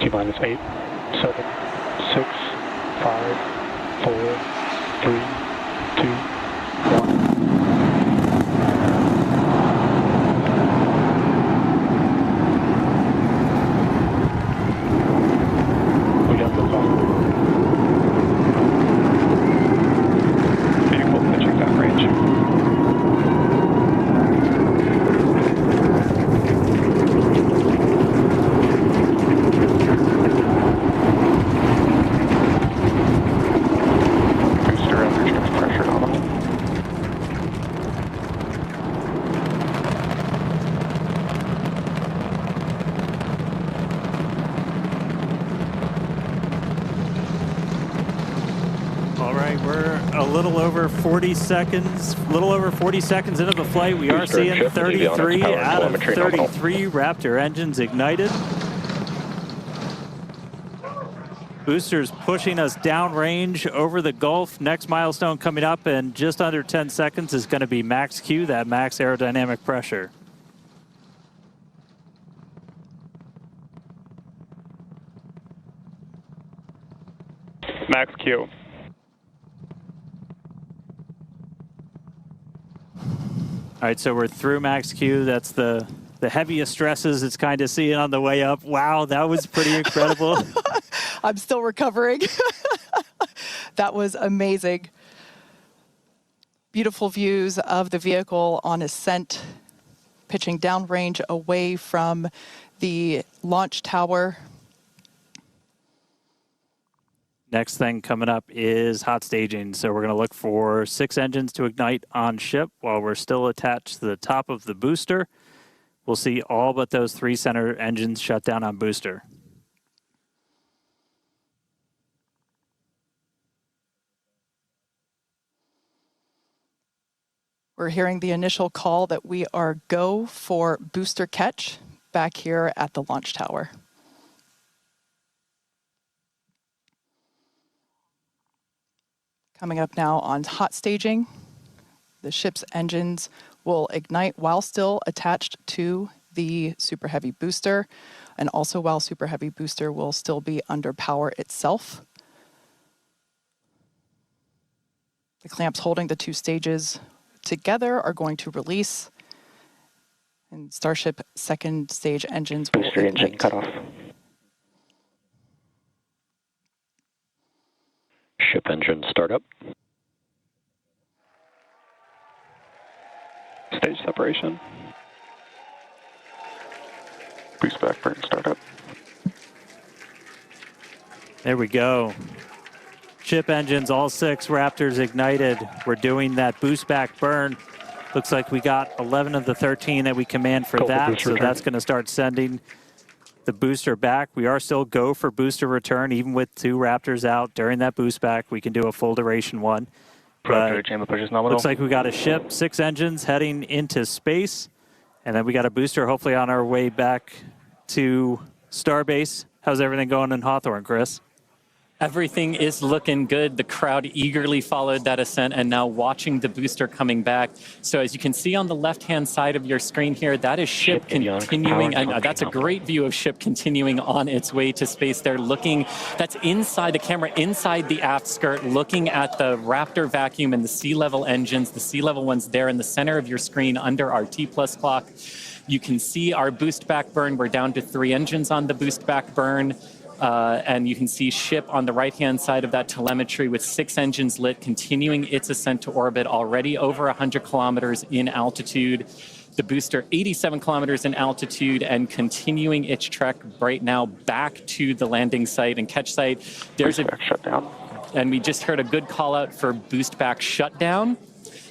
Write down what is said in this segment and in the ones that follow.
T-minus 8, 7, 6, 5, 4, 3, 2, 1. We got liftoff. Vehicle pitching downrange. All right, we're a little over 40 seconds into the flight. We are seeing 33 out of 33 Raptor engines ignited. Booster's pushing us downrange over the Gulf. Next milestone coming up in just under 10 seconds is going to be max Q, that max aerodynamic pressure. Max Q. All right, so we're through max Q. That's the heaviest stresses it's kind of seeing on the way up. Wow, that was pretty incredible. I'm still recovering. That was amazing. Beautiful views of the vehicle on ascent, pitching downrange away from the launch tower. Next thing coming up is hot staging. So we're going to look for 6 engines to ignite on ship while we're still attached to the top of the booster. We'll see all but those 3 center engines shut down on booster. We're hearing the initial call that we are go for booster catch back here at the launch tower. Coming up now on hot staging, the ship's engines will ignite while still attached to the Super Heavy booster, and also while Super Heavy booster will still be under power itself. The clamps holding the 2 stages together are going to release, and Starship second stage engines will Booster ignite. engine cut off. Ship engine startup. Stage separation. Boost back burn startup. There we go. Ship engines, all 6 Raptors ignited. We're doing that boost back burn. Looks like we got 11 of the 13 that we command for that, so that's going to start sending the booster back. We are still go for booster return, even with 2 Raptors out during that boost back. We can do a full duration one. But looks like we got a ship, 6 engines heading into space, and then we got a booster hopefully on our way back to Starbase. How's everything going in Hawthorne, Chris? Everything is looking good. The crowd eagerly followed that ascent and now watching the booster coming back. So as you can see on the left-hand side of your screen here, that is ship continuing, and that's a great view of ship continuing on its way to space. They're looking, that's inside the camera, inside the aft skirt, looking at the Raptor vacuum and the sea-level engines, the sea-level ones there in the center of your screen under our T-plus clock. You can see our boost back burn. We're down to 3 engines on the boost back burn. And you can see ship on the right-hand side of that telemetry with 6 engines lit, continuing its ascent to orbit, already over 100 kilometers in altitude. The booster 87 kilometers in altitude and continuing its trek right now back to the landing site and catch site. There's a shutdown. And we just heard a good call out for boost back shutdown.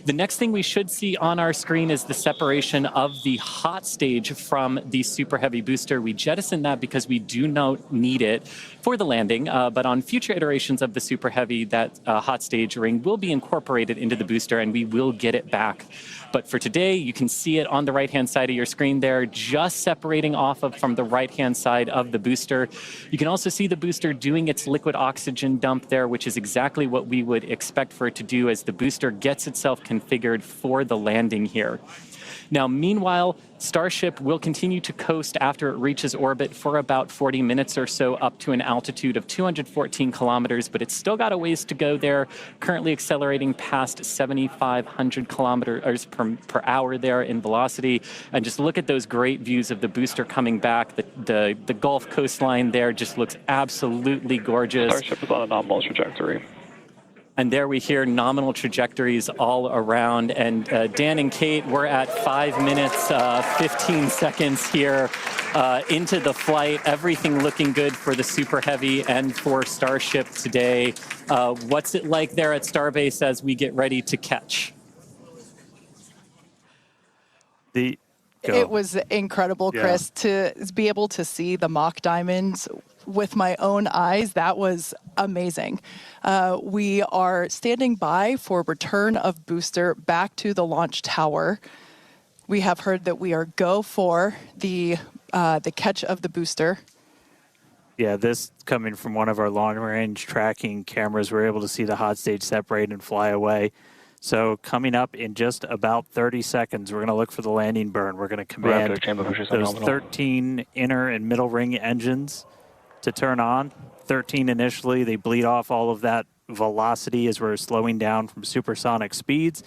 The next thing we should see on our screen is the separation of the hot stage from the Super Heavy booster. We jettisoned that because we do not need it for the landing, but on future iterations of the Super Heavy, that hot stage ring will be incorporated into the booster and we will get it back. But for today, you can see it on the right-hand side of your screen there, just separating off of from the right-hand side of the booster. You can also see the booster doing its liquid oxygen dump there, which is exactly what we would expect for it to do as the booster gets itself configured for the landing here. Now, meanwhile, Starship will continue to coast after it reaches orbit for about 40 minutes or so up to an altitude of 214 kilometers, but it's still got a ways to go there, currently accelerating past 7,500 kilometers per hour there in velocity. And just look at those great views of the booster coming back. The Gulf coastline there just looks absolutely gorgeous. Starship is on a nominal trajectory. And there we hear nominal trajectories all around. And Dan and Kate, we're at 5 minutes, 15 seconds here into the flight. Everything looking good for the Super Heavy and for Starship today. What's it like there at Starbase as we get ready to catch? It was incredible, Chris, to be able to see the mock diamonds with my own eyes. That was amazing. We are standing by for return of booster back to the launch tower. We have heard that we are go for the catch of the booster. Yeah, this coming from one of our long-range tracking cameras, we're able to see the hot stage separate and fly away. So coming up in just about 30 seconds, we're going to look for the landing burn. We're going to command those 13 inner and middle ring engines to turn on. 13 initially, they bleed off all of that velocity as we're slowing down from supersonic speeds,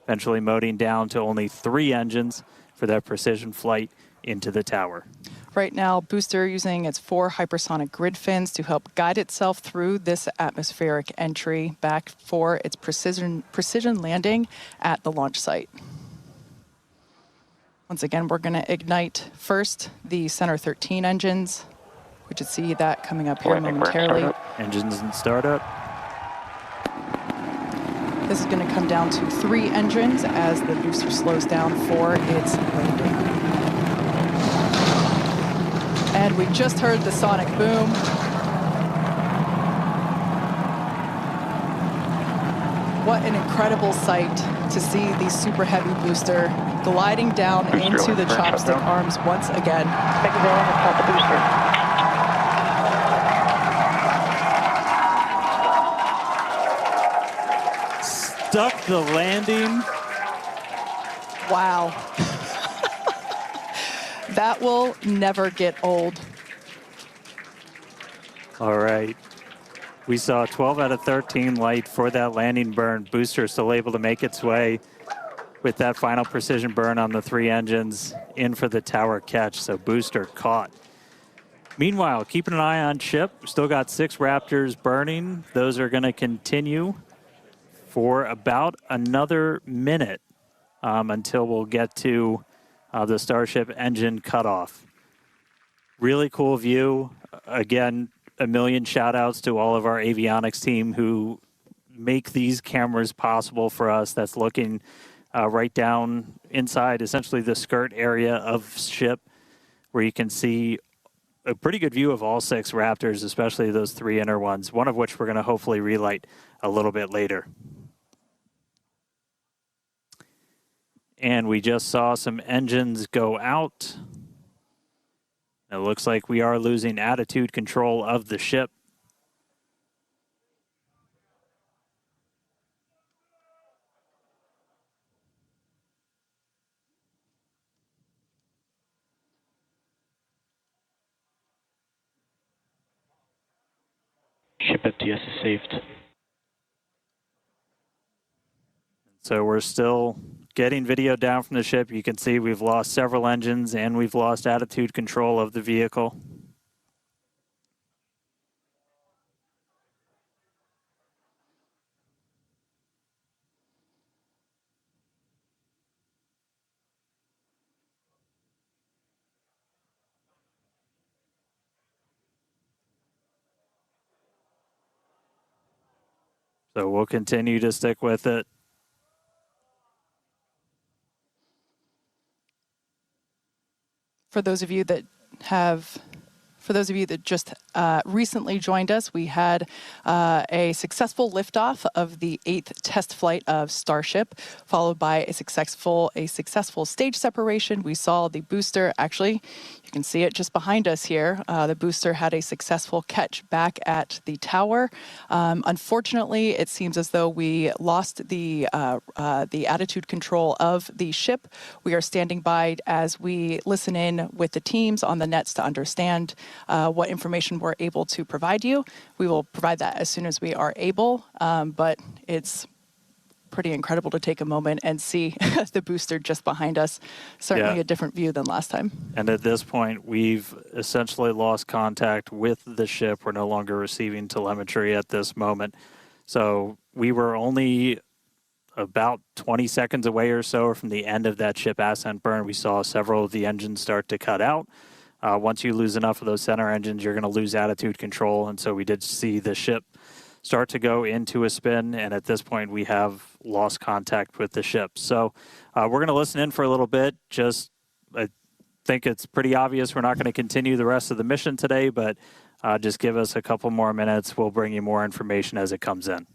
eventually moding down to only 3 engines for that precision flight into the tower. Right now, booster using its 4 hypersonic grid fins to help guide itself through this atmospheric entry back for its precision landing at the launch site. Once again, we're going to ignite first the center 13 engines. We should see that coming up here momentarily. Engines in startup. This is going to come down to 3 engines as the booster slows down for its landing. And we just heard the sonic boom. What an incredible sight to see the Super Heavy booster gliding down into the chopstick arms once again. Stuck the landing. Wow. That will never get old. All right. We saw 12 out of 13 light for that landing burn. Booster still able to make its way with that final precision burn on the 3 engines in for the tower catch. So booster caught. Meanwhile, keeping an eye on ship. We still got 6 Raptors burning. Those are going to continue for about another minute until we'll get to the Starship engine cutoff. Really cool view. Again, a million shout outs to all of our avionics team who make these cameras possible for us. That's looking right down inside essentially the skirt area of ship, where you can see a pretty good view of all 6 Raptors, especially those 3 inner ones, one of which we're going to hopefully relight a little bit later. And we just saw some engines go out. It looks like we are losing attitude control of the ship. Ship FTS is saved. So we're still getting video down from the ship. You can see we've lost several engines and we've lost attitude control of the vehicle. So we'll continue to stick with it. For those of you that just recently joined us, we had a successful liftoff of the 8th test flight of Starship, followed by a successful stage separation. We saw the booster, actually, you can see it just behind us here. The booster had a successful catch back at the tower. Unfortunately, it seems as though we lost the attitude control of the ship. We are standing by as we listen in with the teams on the nets to understand what information we're able to provide you. We will provide that as soon as we are able, but it's pretty incredible to take a moment and see the booster just behind us. Certainly a different view than last time. And at this point, we've essentially lost contact with the ship. We're no longer receiving telemetry at this moment. So we were only about 20 seconds away or so from the end of that ship ascent burn. We saw several of the engines start to cut out. Once you lose enough of those center engines, you're going to lose attitude control. And so we did see the ship start to go into a spin, and at this point we have lost contact with the ship. So we're going to listen in for a little bit. I think it's pretty obvious we're not going to continue the rest of the mission today, but just give us a couple more minutes. We'll bring you more information as it comes in.